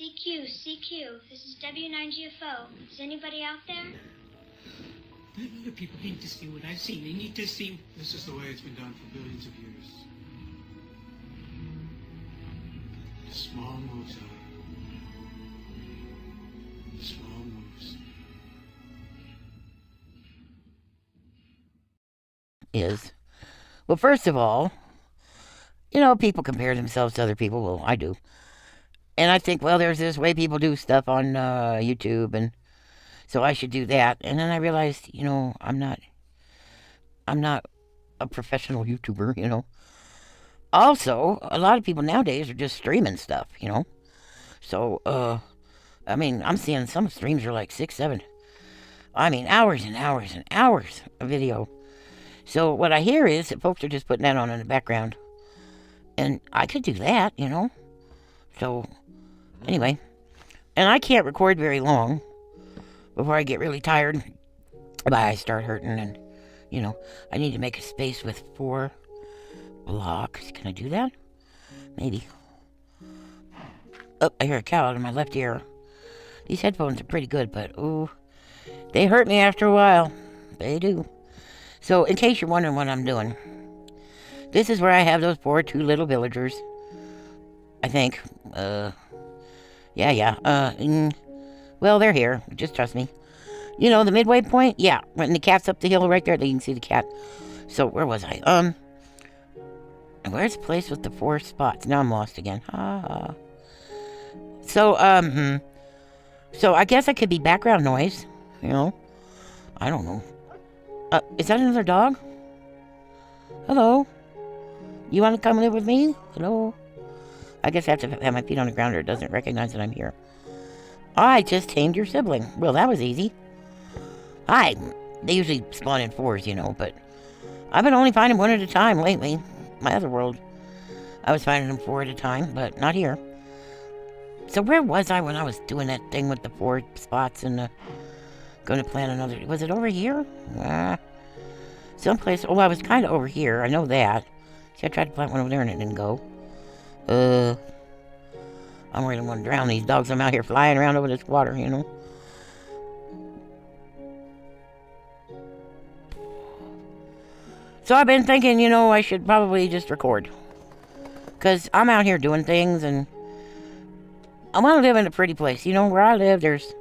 CQ, CQ, this is W9GFO. Is anybody out there? Other people need to see what I've seen. They need to see... This is the way it's been done for billions of years. Small moves, Small moves. Well, first of all, people compare themselves to other people. Well, I do. And I think, well, there's this way people do stuff on YouTube, and so I should do that. And then I realized, I'm not a professional YouTuber, Also, a lot of people nowadays are just streaming stuff, So, I'm seeing some streams are like 6, 7, hours and hours and hours of video. So what I hear is that folks are just putting that on in the background. And I could do that, So, anyway. And I can't record very long before I get really tired. My eyes start hurting and, I need to make a space with 4 blocks. Can I do that? Maybe. Oh, I hear a cow out of my left ear. These headphones are pretty good, but, ooh, they hurt me after a while. They do. So, in case you're wondering what I'm doing, this is where I have those poor 2 little villagers. I think. Well, they're here. Just trust me. The midway point? Yeah. When the cat's up the hill right there, you can see the cat. So, where was I? Where's the place with the 4 spots? Now I'm lost again. So I guess I could be background noise. I don't know. Is that another dog? Hello? You want to come live with me? Hello? I guess I have to have my feet on the ground or it doesn't recognize that I'm here. I just tamed your sibling. Well, that was easy. Hi. They usually spawn in 4s, but I've been only finding 1 at a time lately. My other world, I was finding them 4 at a time, but not here. So where was I when I was doing that thing with the 4 spots and going to plant another? Was it over here? Someplace. Oh, I was kind of over here. I know that. See, I tried to plant one over there and it didn't go. I'm worried I'm going to drown these dogs. I'm out here flying around over this water, So I've been thinking, I should probably just record. Because I'm out here doing things and I want to live in a pretty place. Where I live, there's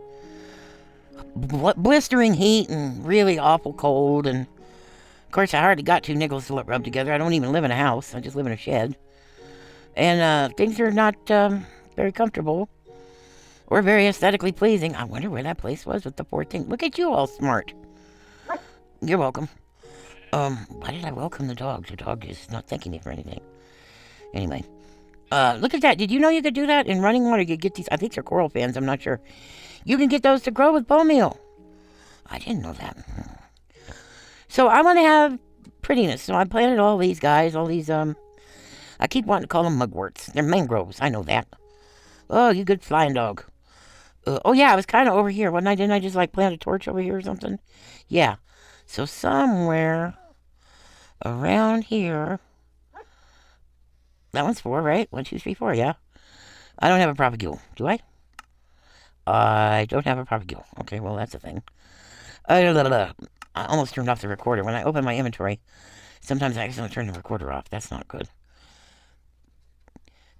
blistering heat and really awful cold. And, of course, I hardly got 2 nickels to rub together. I don't even live in a house. I just live in a shed. And things are not very comfortable or very aesthetically pleasing. I wonder where that place was with the 4 things. Look at you all smart. You're welcome. Why did I welcome the dog? The dog is not thanking me for anything. Anyway. Look at that. Did you know you could do that in running water? You could get these, I think they're coral fans, I'm not sure. You can get those to grow with bone meal. I didn't know that. So I want to have prettiness. So I planted all these guys, all these, I keep wanting to call them mugworts. They're mangroves. I know that. Oh, you good flying dog. Oh yeah, I was kind of over here. Didn't I just plant a torch over here or something? Yeah. So somewhere around here. That one's 4, right? 1, 2, 3, 4, yeah. I don't have a propagule, do I? I don't have a propagule. Okay, well, that's a thing. I almost turned off the recorder. When I open my inventory, sometimes I accidentally turn the recorder off. That's not good.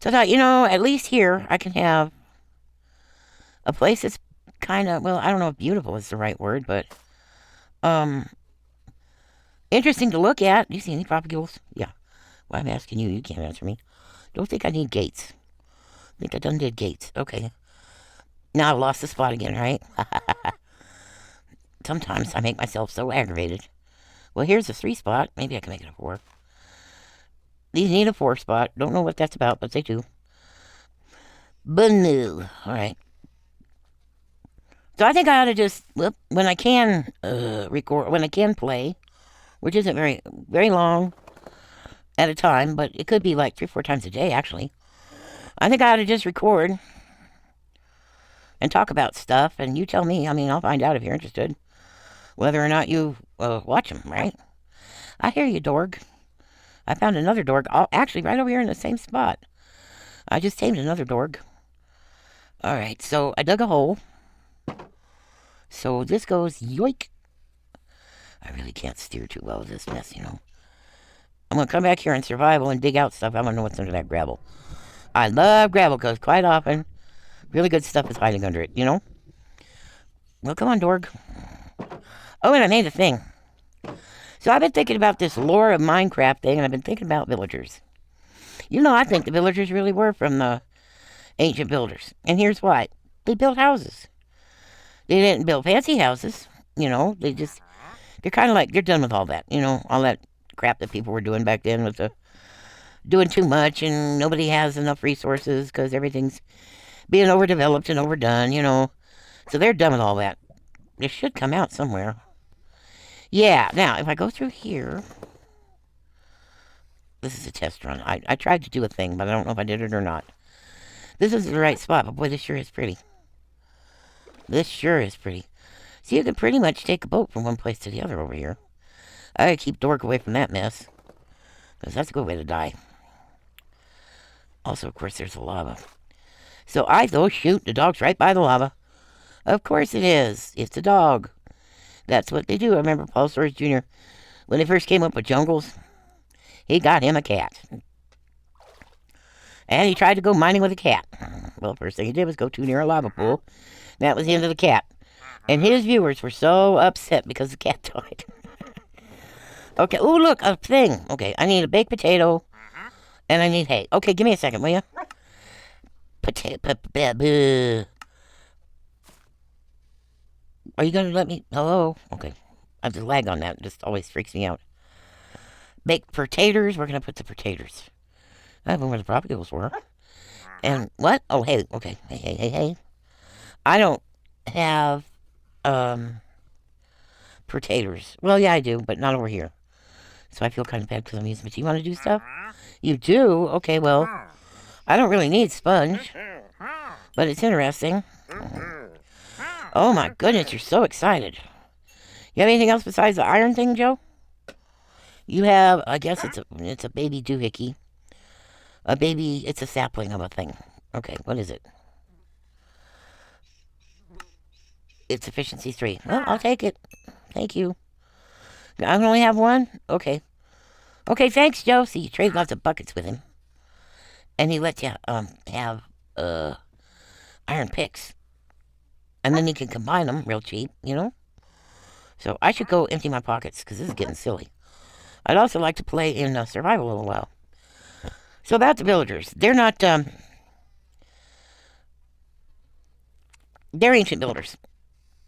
So I thought, at least here I can have a place that's kind of, well, I don't know if beautiful is the right word, but interesting to look at. Do you see any propagules? Yeah. Well, I'm asking you. You can't answer me. Don't think I need gates. Think I done did gates. Okay. Now I've lost the spot again, right? Sometimes I make myself so aggravated. Well, here's a 3 spot. Maybe I can make it a 4. These need a 4 spot. Don't know what that's about, but they do. Banu. All right. So I think I ought to just, when I can record, when I can play, which isn't very, very long at a time, but it could be 3 or 4 times a day, actually. I think I ought to just record and talk about stuff, and you tell me. I'll find out if you're interested, whether or not you watch them, right? I hear you, dorg. I found another dorg, actually right over here in the same spot. I just tamed another dorg. Alright, so I dug a hole. So this goes yoink. I really can't steer too well with this mess, you know. I'm going to come back here in survival and dig out stuff. I want to know what's under that gravel. I love gravel because quite often, really good stuff is hiding under it, you know? Well, come on, Dorg. Oh, and I made a thing. So I've been thinking about this lore of Minecraft thing, and I've been thinking about villagers. You know, I think the villagers really were from the ancient builders. And here's why. They built houses. They didn't build fancy houses, you know. They're kind of like, they're done with all that, you know, all that crap that people were doing back then with the doing too much and nobody has enough resources because everything's being overdeveloped and overdone, you know. So they're done with all that. It should come out somewhere. Yeah, now, if I go through here... This is a test run. I tried to do a thing, but I don't know if I did it or not. This is the right spot, but boy, this sure is pretty. This sure is pretty. So you can pretty much take a boat from one place to the other over here. I gotta keep Dork away from that mess. Because that's a good way to die. Also, of course, there's the lava. So I thought, shoot, the dog's right by the lava. Of course it is. It's a dog. That's what they do. I remember Paul Soares Jr., when they first came up with jungles, he got him a cat. And he tried to go mining with a cat. Well, first thing he did was go too near a lava pool. That was the end of the cat. And his viewers were so upset because the cat died. Okay, oh, look, a thing. Okay, I need a baked potato, and I need hay. Okay, give me a second, will you? Are you going to let me? Hello? Okay. I have to lag on that. It just always freaks me out. Baked potatoes. We're going to put the potatoes. I don't know where the propagals were. And what? Oh, hey. Okay. Hey. I don't have, potatoes. Well, yeah, I do, but not over here. So I feel kind of bad because I'm using it. Do you want to do stuff? You do? Okay, well, I don't really need sponge. But it's interesting. Oh my goodness, you're so excited. You have anything else besides the iron thing, Joe? You have, I guess it's a baby doohickey. It's a sapling of a thing. Okay, what is it? It's efficiency 3. Well, I'll take it. Thank you. I only have one? Okay. Okay, thanks, Joe. See, you trade lots of buckets with him. And he lets you, have, iron picks. And then you can combine them real cheap, you know? So I should go empty my pockets, because this is getting silly. I'd also like to play in survival a little while. So that's the villagers. They're not, they're ancient builders.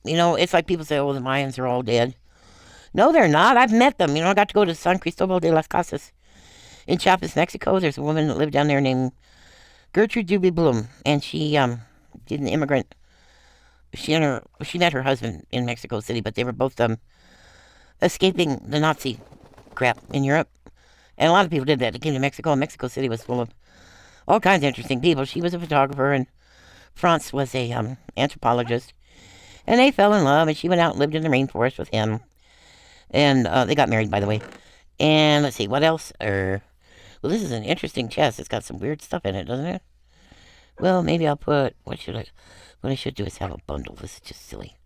You know, it's like people say, oh, the Mayans are all dead. No, they're not. I've met them. You know, I got to go to San Cristobal de las Casas in Chiapas, Mexico. There's a woman that lived down there named Gertrude Doobie Bloom, and she did an immigrant. She met her husband in Mexico City, but they were both escaping the Nazi crap in Europe. And a lot of people did that. They came to Mexico, and Mexico City was full of all kinds of interesting people. She was a photographer, and Franz was a anthropologist. And they fell in love, and she went out and lived in the rainforest with him. And they got married, by the way. And let's see, what else? Well, this is an interesting chest. It's got some weird stuff in it, doesn't it? Well, maybe I'll put, what I should do is have a bundle. This is just silly.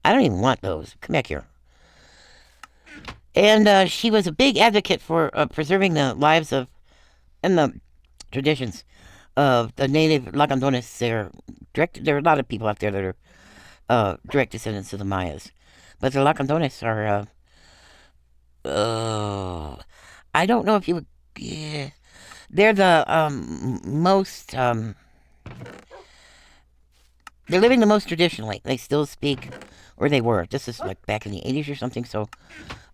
I don't even want those. Come back here. And she was a big advocate for preserving the lives of, and the traditions of the native Lacandones. There are a lot of people out there that are direct descendants of the Mayas. But the Lacandones are, I don't know if you would, yeah, they're the most, they're living the most traditionally. They still speak, or they were. This is like back in the 80s or something, so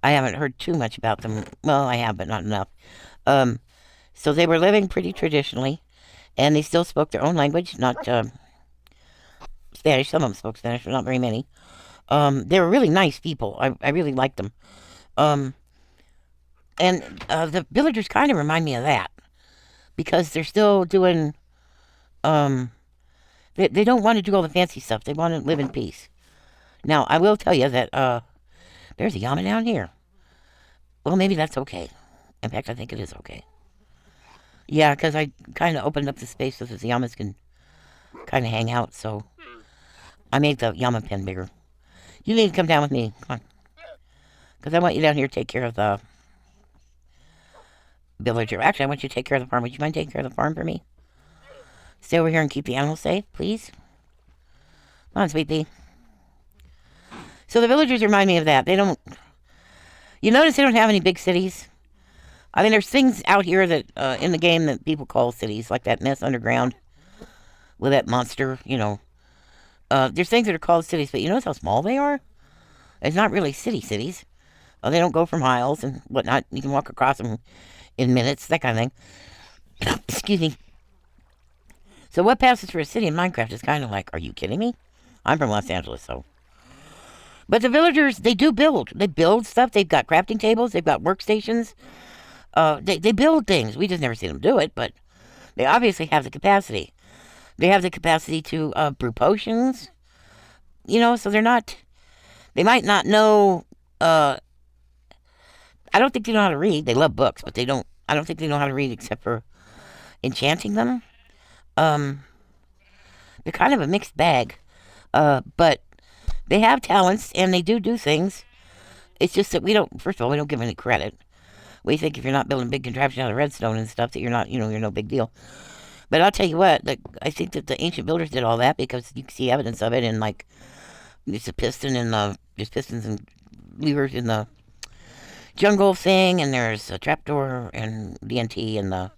I haven't heard too much about them. Well, I have, but not enough. So they were living pretty traditionally, and they still spoke their own language, not Spanish. Some of them spoke Spanish, but not very many. They were really nice people. I really liked them. And the villagers kind of remind me of that, because they're still doing, they don't want to do all the fancy stuff. They want to live in peace. Now, I will tell you that there's a llama down here. Well, maybe that's okay. In fact, I think it is okay. Yeah, because I kind of opened up the space so that the llamas can kind of hang out, so I made the llama pen bigger. You need to come down with me. Come on. Because I want you down here to take care of the villager. Actually, I want you to take care of the farm. Would you mind taking care of the farm for me? Stay over here and keep the animals safe, please. Come on, sweet pea. So the villagers remind me of that. They don't... You notice they don't have any big cities? I mean, there's things out here that in the game that people call cities, like that mess underground with that monster, you know. There's things that are called cities, but you notice how small they are? It's not really cities. They don't go for miles and whatnot. You can walk across them in minutes, that kind of thing. Excuse me. So what passes for a city in Minecraft is kind of like, are you kidding me? I'm from Los Angeles, so. But the villagers, they do build. They build stuff. They've got crafting tables. They've got workstations. They build things. We just never see them do it, but they obviously have the capacity. They have the capacity to brew potions. You know, so they're not... They might not know... I don't think they know how to read. They love books, but they don't... I don't think they know how to read except for enchanting them. They're kind of a mixed bag. But they have talents, and they do things. It's just that we don't... First of all, we don't give them any credit. We think if you're not building big contraptions out of redstone and stuff, that you're not, you're no big deal. But I'll tell you what, I think that the ancient builders did all that because you can see evidence of it in, like, there's a piston in the... There's pistons and levers in the jungle thing, and there's a trapdoor and DNT in the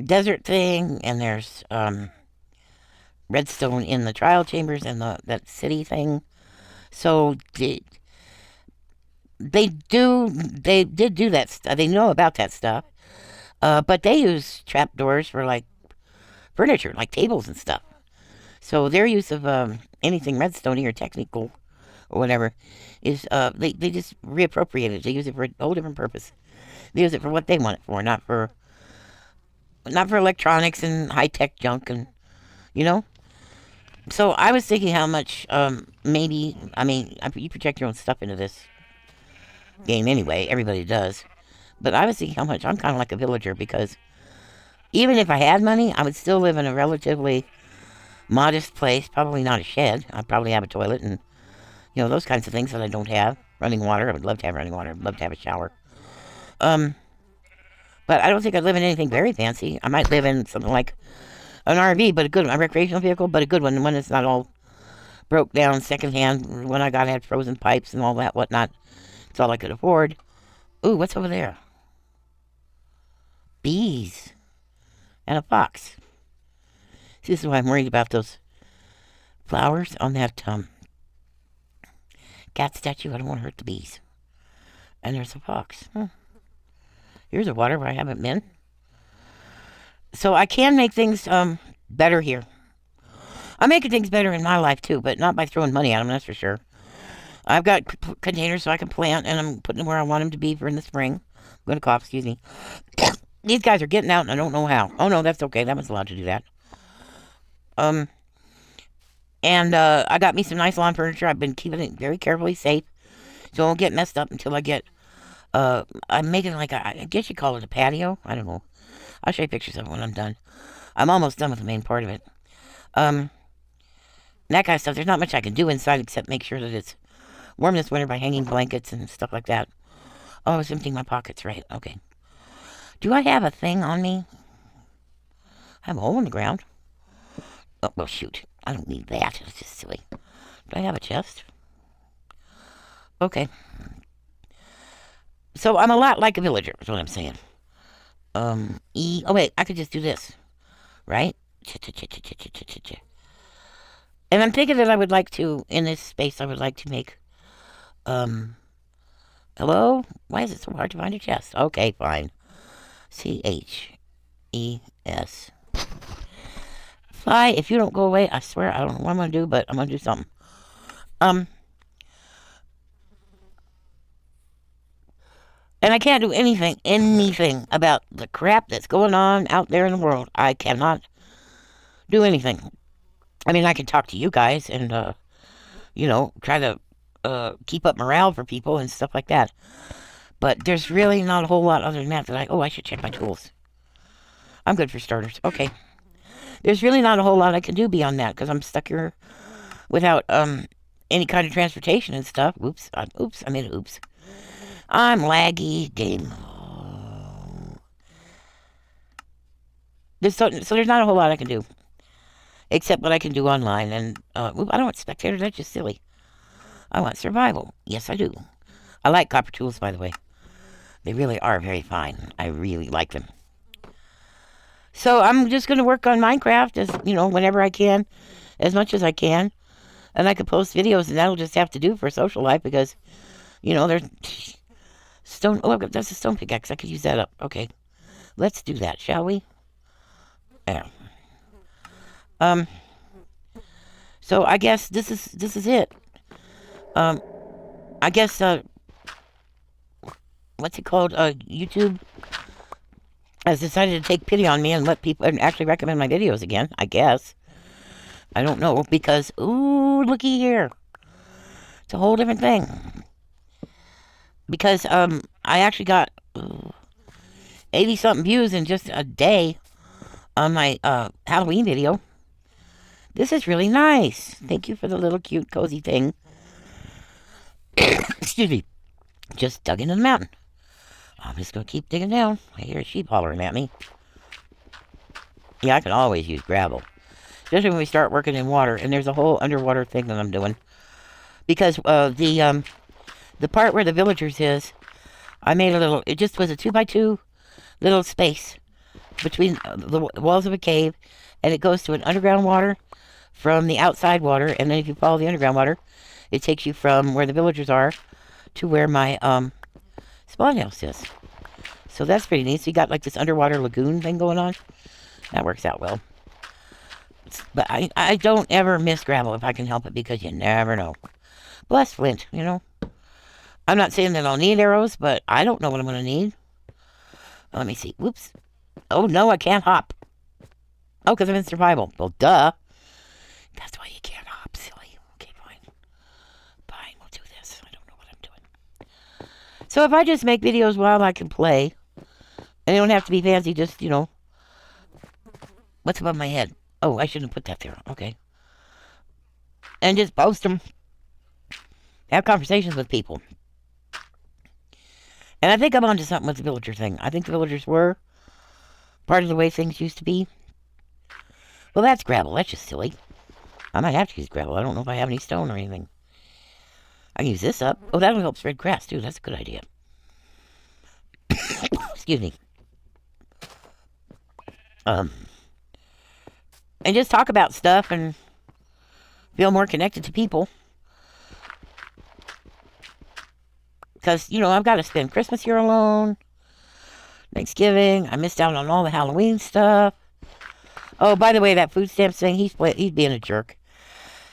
desert thing, and there's redstone in the trial chambers and that city thing. So they did do that stuff. They know about that stuff, but they use trapdoors for like furniture, like tables and stuff. So their use of anything redstone or technical or whatever is they just reappropriate it. They use it for a whole different purpose. They use it for what they want it for, not for electronics and high tech junk, and you know. So I was thinking how much maybe, I mean, you project your own stuff into this game anyway. Everybody does. But I was thinking how much I'm kind of like a villager, because even if I had money, I would still live in a relatively modest place. Probably not a shed. I'd probably have a toilet and, those kinds of things that I don't have. Running water. I would love to have running water. I'd love to have a shower. But I don't think I'd live in anything very fancy. I might live in something like an RV, but a recreational vehicle, but a good one that's not all broke down secondhand. When I had frozen pipes and all that whatnot. It's all I could afford. Ooh, what's over there? Bees. And a fox. See, this is why I'm worried about those flowers on that cat statue. I don't want to hurt the bees. And there's a fox. Here's a water where I haven't been. So I can make things better here. I'm making things better in my life too, but not by throwing money at them, that's for sure. I've got containers so I can plant, and I'm putting them where I want them to be for in the spring. I'm going to cough, excuse me. These guys are getting out, and I don't know how. Oh, no, that's okay. That one's allowed to do that. And I got me some nice lawn furniture. I've been keeping it very carefully safe, so it won't get messed up until I get... I'm making I guess you call it a patio. I don't know. I'll show you pictures of it when I'm done. I'm almost done with the main part of it. That kind of stuff. There's not much I can do inside except make sure that it's warm this winter by hanging blankets and stuff like that. Oh, I was emptying my pockets, right. Okay. Do I have a thing on me? I have a hole in the ground. Oh, well, shoot. I don't need that. It's just silly. Do I have a chest? Okay. So I'm a lot like a villager, is what I'm saying. Oh, wait. I could just do this. Right? And I'm thinking that I would like to, in this space, I would like to make... Hello? Why is it so hard to find a chest? Okay, fine. C-H-E-S. Fly, if you don't go away, I swear, I don't know what I'm going to do, but I'm going to do something. And I can't do anything about the crap that's going on out there in the world. I cannot do anything. I mean, I can talk to you guys and, try to keep up morale for people and stuff like that. But there's really not a whole lot other than that I should check my tools. I'm good for starters. Okay. there's really not a whole lot I can do beyond that because I'm stuck here without any kind of transportation and stuff. Oops, I made an oops. I'm laggy game. So there's not a whole lot I can do except what I can do online. And I don't want spectators. That's just silly. I want survival. Yes, I do. I like copper tools, by the way. They really are very fine. I really like them. So I'm just going to work on Minecraft as, whenever I can, as much as I can. And I could post videos, and that'll just have to do for social life because, there's stone. Oh, that's a stone pickaxe. I could use that up. Okay. Let's do that, shall we? Yeah. So I guess this is it. I guess, what's it called? YouTube has decided to take pity on me and let people and actually recommend my videos again, I guess. I don't know, because, ooh, looky here. It's a whole different thing. Because, I actually got 80-something views in just a day on my, Halloween video. This is really nice. Thank you for the little cute cozy thing. Excuse me. Just dug into the mountain. I'm just going to keep digging down. I hear a sheep hollering at me. Yeah, I can always use gravel. Especially when we start working in water. And there's a whole underwater thing that I'm doing. Because the part where the villagers is, I made a little, it just was a 2x2 little space between the walls of a cave. And it goes to an underground water from the outside water. And then if you follow the underground water, it takes you from where the villagers are to where my spawn house is. So that's pretty neat. So you got like this underwater lagoon thing going on. That works out well. But I don't ever miss gravel if I can help it because you never know. Bless flint, I'm not saying that I'll need arrows, but I don't know what I'm going to need. Let me see. Whoops. Oh, no, I can't hop. Oh, because I'm in survival. Well, duh. That's why you can't hop, silly. Okay, fine. Fine, we'll do this. I don't know what I'm doing. So if I just make videos while I can play, and they don't have to be fancy, just, what's above my head? Oh, I shouldn't have put that there. Okay. And just post them. Have conversations with people. And I think I'm onto something with the villager thing. I think the villagers were part of the way things used to be. Well, that's gravel. That's just silly. I might have to use gravel. I don't know if I have any stone or anything. I can use this up. Oh, that'll help spread grass, too. That's a good idea. Excuse me. And just talk about stuff and feel more connected to people. Because, I've got to spend Christmas here alone. Thanksgiving. I missed out on all the Halloween stuff. Oh, by the way, that food stamps thing, he's being a jerk.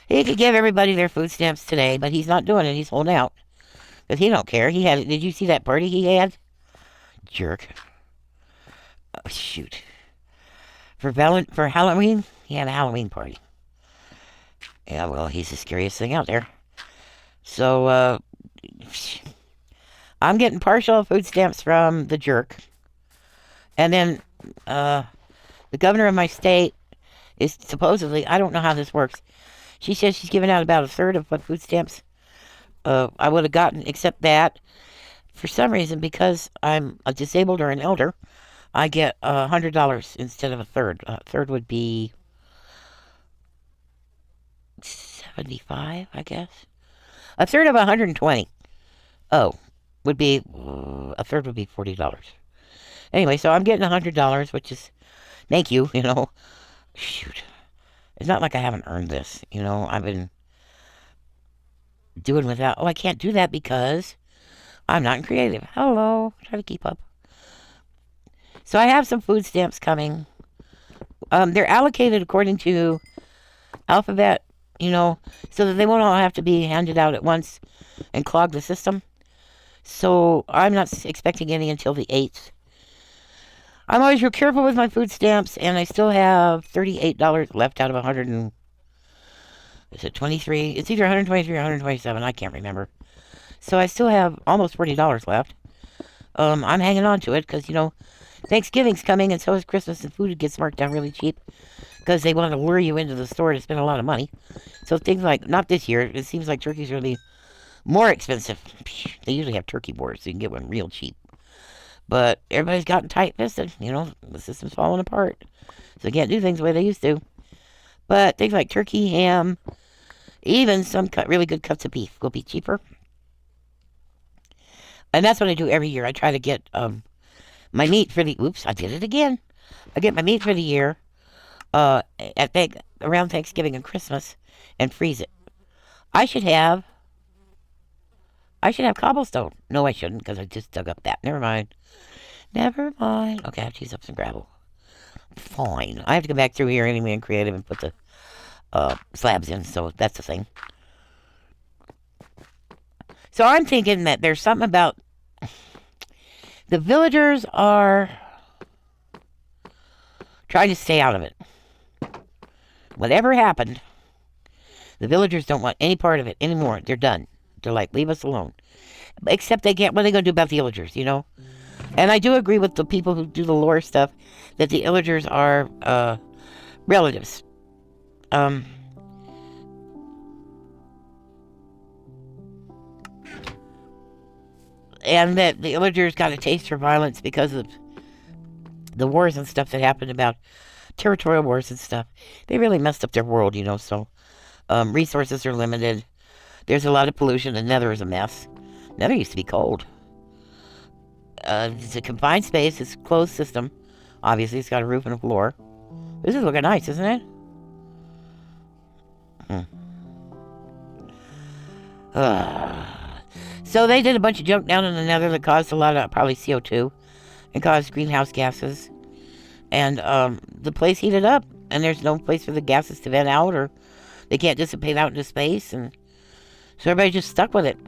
He could give everybody their food stamps today, but he's not doing it. He's holding out. Because he don't care. Did you see that party he had? Jerk. Oh, shoot. For Halloween, he had a Halloween party. Yeah, well, he's the scariest thing out there. So, I'm getting partial food stamps from the jerk. And then, the governor of my state is supposedly, I don't know how this works. She says she's giving out about a third of what food stamps I would have gotten, except that, for some reason, because I'm a disabled or an elder, I get $100 instead of a third. A third would be 75, I guess. A third of 120. Oh, would be a third would be $40. Anyway, so I'm getting $100, which is thank you. Shoot, it's not like I haven't earned this. I've been doing without. Oh, I can't do that because I'm not creative. Hello, try to keep up. So I have some food stamps coming. They're allocated according to alphabet, so that they won't all have to be handed out at once and clog the system. So I'm not expecting any until the 8th. I'm always real careful with my food stamps, and I still have $38 left out of 100 and... Is it 23? It's either 123 or 127. I can't remember. So I still have almost $40 left. I'm hanging on to it because, Thanksgiving's coming, and so is Christmas, and food gets marked down really cheap because they want to lure you into the store to spend a lot of money. So things like, not this year, it seems like turkey's going to be more expensive. They usually have turkey boards, so you can get one real cheap. But everybody's gotten tight-fisted. The system's falling apart. So they can't do things the way they used to. But things like turkey, ham, even some really good cuts of beef will be cheaper. And that's what I do every year. I try to get my meat for the... Oops, I did it again. I get my meat for the year around Thanksgiving and Christmas and freeze it. I should have cobblestone. No, I shouldn't, because I just dug up that. Never mind. Okay, I have to use up some gravel. Fine. I have to go back through here anyway and creative and put the slabs in, so that's the thing. So I'm thinking that there's something about the villagers are trying to stay out of it. Whatever happened, the villagers don't want any part of it anymore. They're done. They're like, leave us alone. Except they can't. What are they going to do about the illagers, And I do agree with the people who do the lore stuff that the illagers are relatives. And that the illagers got a taste for violence because of the wars and stuff that happened about territorial wars and stuff. They really messed up their world, so resources are limited. There's a lot of pollution. The Nether is a mess. Nether used to be cold. It's a confined space. It's a closed system. Obviously, it's got a roof and a floor. This is looking nice, isn't it? So they did a bunch of junk down in the Nether that caused a lot of probably CO2 and caused greenhouse gases. And the place heated up, and there's no place for the gases to vent out, or they can't dissipate out into space, and so everybody's just stuck with it.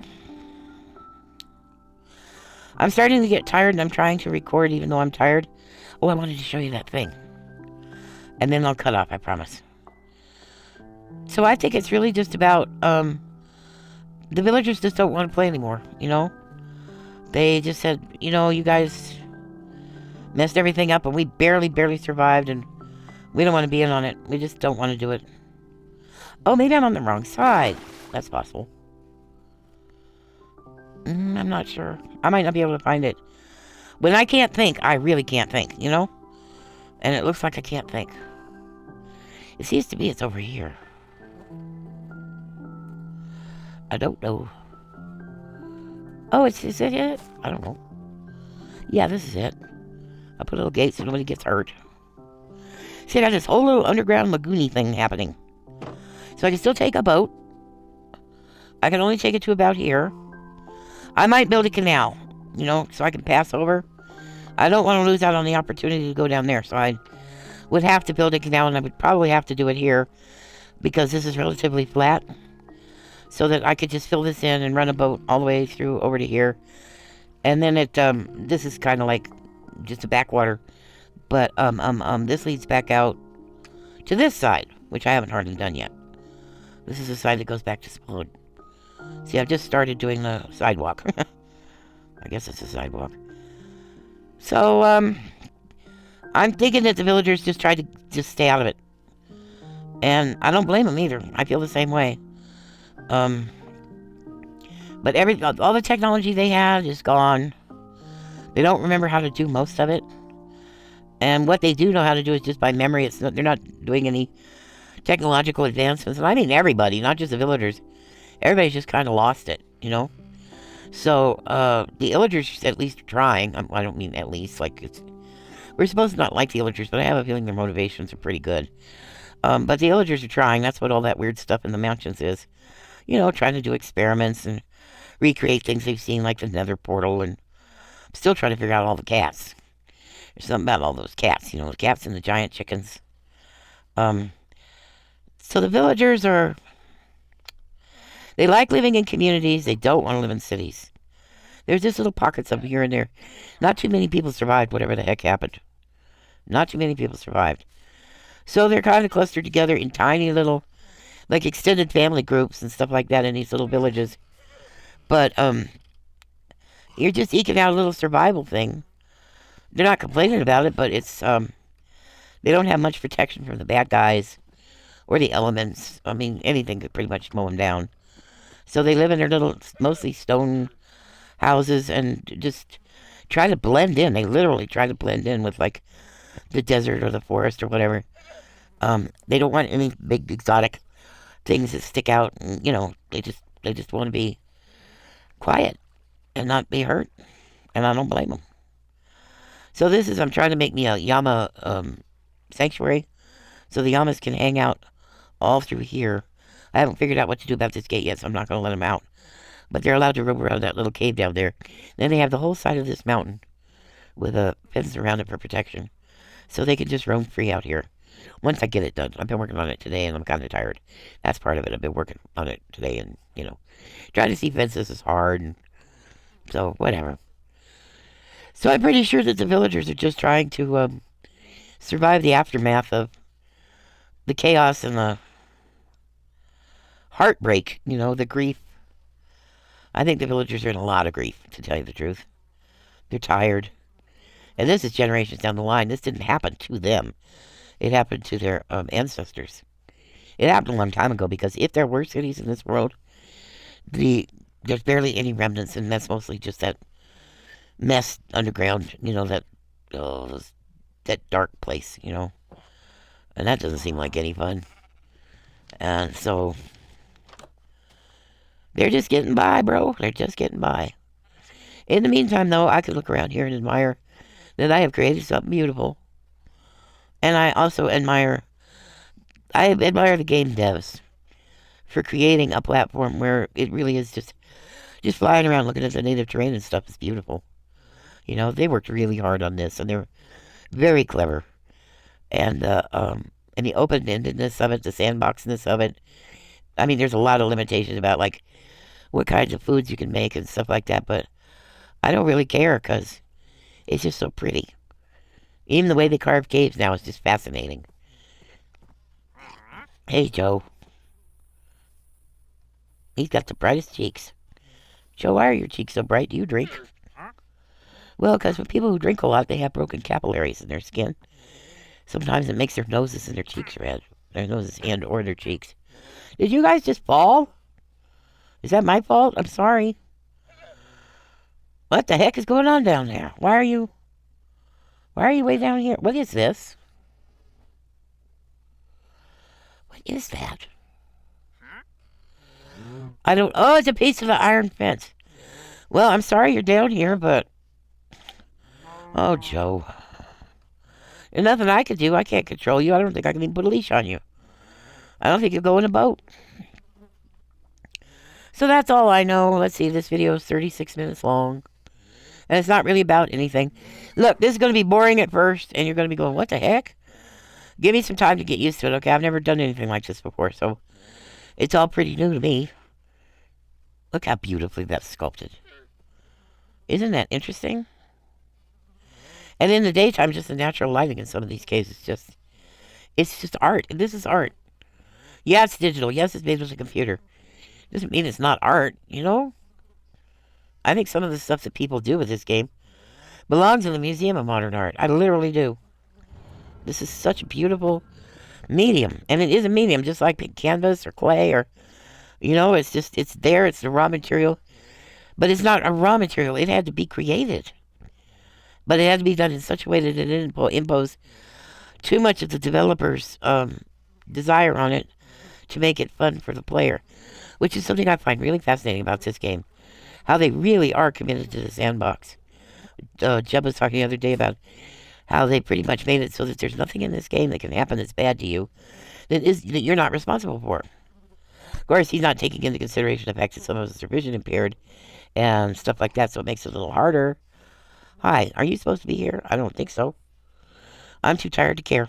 I'm starting to get tired, and I'm trying to record even though I'm tired. Oh, I wanted to show you that thing. And then I'll cut off, I promise. So I think it's really just about, the villagers just don't want to play anymore, They just said, you guys messed everything up, and we barely survived, and we don't want to be in on it. We just don't want to do it. Oh, maybe I'm on the wrong side. That's possible. I'm not sure. I might not be able to find it. When I can't think, I really can't think, And it looks like I can't think. It seems to be it's over here. I don't know. Oh, is it it? I don't know. Yeah, this is it. I put a little gate so nobody gets hurt. See, I got this whole little underground lagoony thing happening. So I can still take a boat. I can only take it to about here. I might build a canal, so I can pass over. I don't want to lose out on the opportunity to go down there, so I would have to build a canal, and I would probably have to do it here because this is relatively flat, so that I could just fill this in and run a boat all the way through over to here. And then this is kind of like just a backwater, but this leads back out to this side, which I haven't hardly done yet. This is the side that goes back to Spawn. See, I've just started doing the sidewalk. I guess it's a sidewalk. So, I'm thinking that the villagers just tried to just stay out of it. And I don't blame them either. I feel the same way. But all the technology they had is gone. They don't remember how to do most of it. And what they do know how to do is just by memory. They're not doing any technological advancements. And I mean everybody, not just the villagers. Everybody's just kind of lost it, So, the illagers at least are trying. I don't mean at least, we're supposed to not like the illagers, but I have a feeling their motivations are pretty good. But the illagers are trying. That's what all that weird stuff in the mountains is. Trying to do experiments and recreate things they've seen, like the Nether portal, and I'm still trying to figure out all the cats. There's something about all those cats, the cats and the giant chickens. So the villagers they like living in communities. They don't want to live in cities. There's just little pockets of here and there. Not too many people survived whatever the heck happened. Not too many people survived. So they're kind of clustered together in tiny little, extended family groups and stuff like that in these little villages. But, you're just eking out a little survival thing. they're not complaining about it, but it's they don't have much protection from the bad guys or the elements. I mean, anything could pretty much mow them down. So they live in their little, mostly stone houses and just try to blend in. They literally try to blend in with like the desert or the forest or whatever. They don't want any big exotic things that stick out. And, they just want to be quiet and not be hurt. And I don't blame them. So I'm trying to make me a llama sanctuary so the llamas can hang out all through here. I haven't figured out what to do about this gate yet, so I'm not going to let them out. But they're allowed to roam around that little cave down there. Then they have the whole side of this mountain with a fence around it for protection. So they can just roam free out here. Once I get it done. I've been working on it today and I'm kind of tired. That's part of it. I've been working on it today and, trying to see fences is hard. And so, whatever. So I'm pretty sure that the villagers are just trying to survive the aftermath of the chaos and the heartbreak, the grief. I think the villagers are in a lot of grief, to tell you the truth. They're tired. And this is generations down the line. This didn't happen to them. It happened to their ancestors. It happened a long time ago because if there were cities in this world, there's barely any remnants, and that's mostly just that mess underground, that dark place, And that doesn't seem like any fun. And so they're just getting by, bro. They're just getting by. In the meantime, though, I could look around here and admire that I have created something beautiful. And I also admire the game devs for creating a platform where it really is just flying around looking at the native terrain and stuff is beautiful. They worked really hard on this, and they're very clever. And the open-endedness of it, the sandboxness of it. I mean, there's a lot of limitations about, like, what kinds of foods you can make and stuff like that, but I don't really care because it's just so pretty. Even the way they carve caves now is just fascinating. Hey, Joe. He's got the brightest cheeks. Joe, why are your cheeks so bright? Do you drink? Well, because when people who drink a lot, they have broken capillaries in their skin. Sometimes it makes their noses and their cheeks red. Their noses and or their cheeks. Did you guys just fall? Is that my fault? I'm sorry. What the heck is going on down there? Why are you way down here? What is this? What is that? Oh, it's a piece of the iron fence. Well, I'm sorry you're down here, but... Oh, Joe. There's nothing I could do. I can't control you. I don't think I can even put a leash on you. I don't think you'll go in a boat. So that's all I know. Let's see, this video is 36 minutes long. And it's not really about anything. Look, this is going to be boring at first, and you're going to be going, what the heck? Give me some time to get used to it, okay? I've never done anything like this before, so it's all pretty new to me. Look how beautifully that's sculpted. Isn't that interesting? And in the daytime, just the natural lighting in some of these caves it's just art. This is art. Yeah, it's digital. Yes, it's made with a computer. Doesn't mean it's not art, I think some of the stuff that people do with this game belongs in the Museum of Modern Art. I literally do. This is such a beautiful medium. And it is a medium, just like canvas or clay or, it's there. It's the raw material. But it's not a raw material. It had to be created. But it had to be done in such a way that it didn't impose too much of the developer's desire on it to make it fun for the player. Which is something I find really fascinating about this game. How they really are committed to the sandbox. Jeb was talking the other day about how they pretty much made it so that there's nothing in this game that can happen that's bad to you that you're not responsible for. Of course, he's not taking into consideration the fact that some of us are vision impaired and stuff like that, so it makes it a little harder. Hi, are you supposed to be here? I don't think so. I'm too tired to care.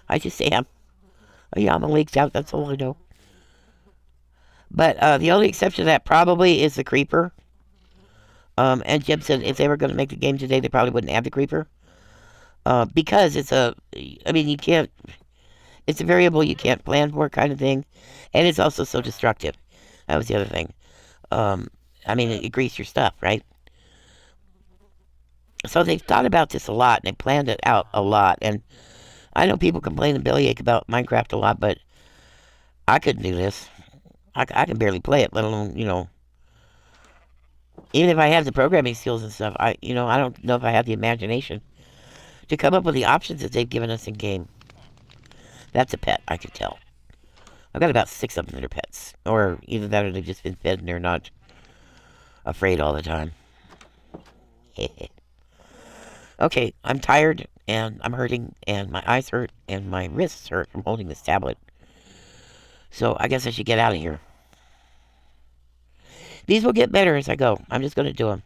I just am. Oh, yeah, my leg's out. That's all I know. But the only exception to that probably is the creeper. And Jim said if they were going to make the game today, they probably wouldn't add the creeper. Because it's a variable you can't plan for kind of thing. And it's also so destructive. That was the other thing. It greased your stuff, right? So they've thought about this a lot, and they planned it out a lot. And I know people complain and bellyache about Minecraft a lot, but I couldn't do this. I can barely play it, let alone, even if I had the programming skills and stuff, I don't know if I have the imagination to come up with the options that they've given us in game. That's a pet, I could tell. I've got about 6 of them that are pets. Or either that or they've just been fed and they're not afraid all the time. Okay, I'm tired and I'm hurting and my eyes hurt and my wrists hurt from holding this tablet. So I guess I should get out of here. These will get better as I go. I'm just going to do them.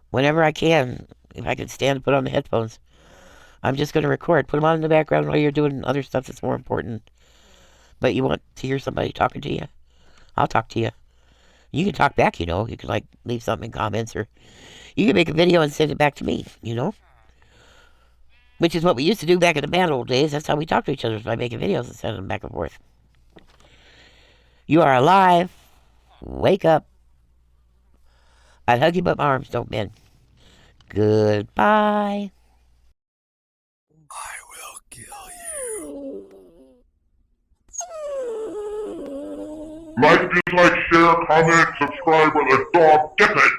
Whenever I can, if I can stand and put on the headphones, I'm just going to record. Put them on in the background while you're doing other stuff that's more important. But you want to hear somebody talking to you? I'll talk to you. You can talk back, You can, leave something in comments, or you can make a video and send it back to me, Which is what we used to do back in the bad old days. That's how we talk to each other, by making videos and sending them back and forth. You are alive. Wake up. I'd hug you, but my arms don't bend. Goodbye. I will kill you. Like, dislike, share, comment, subscribe, or the dog gets it.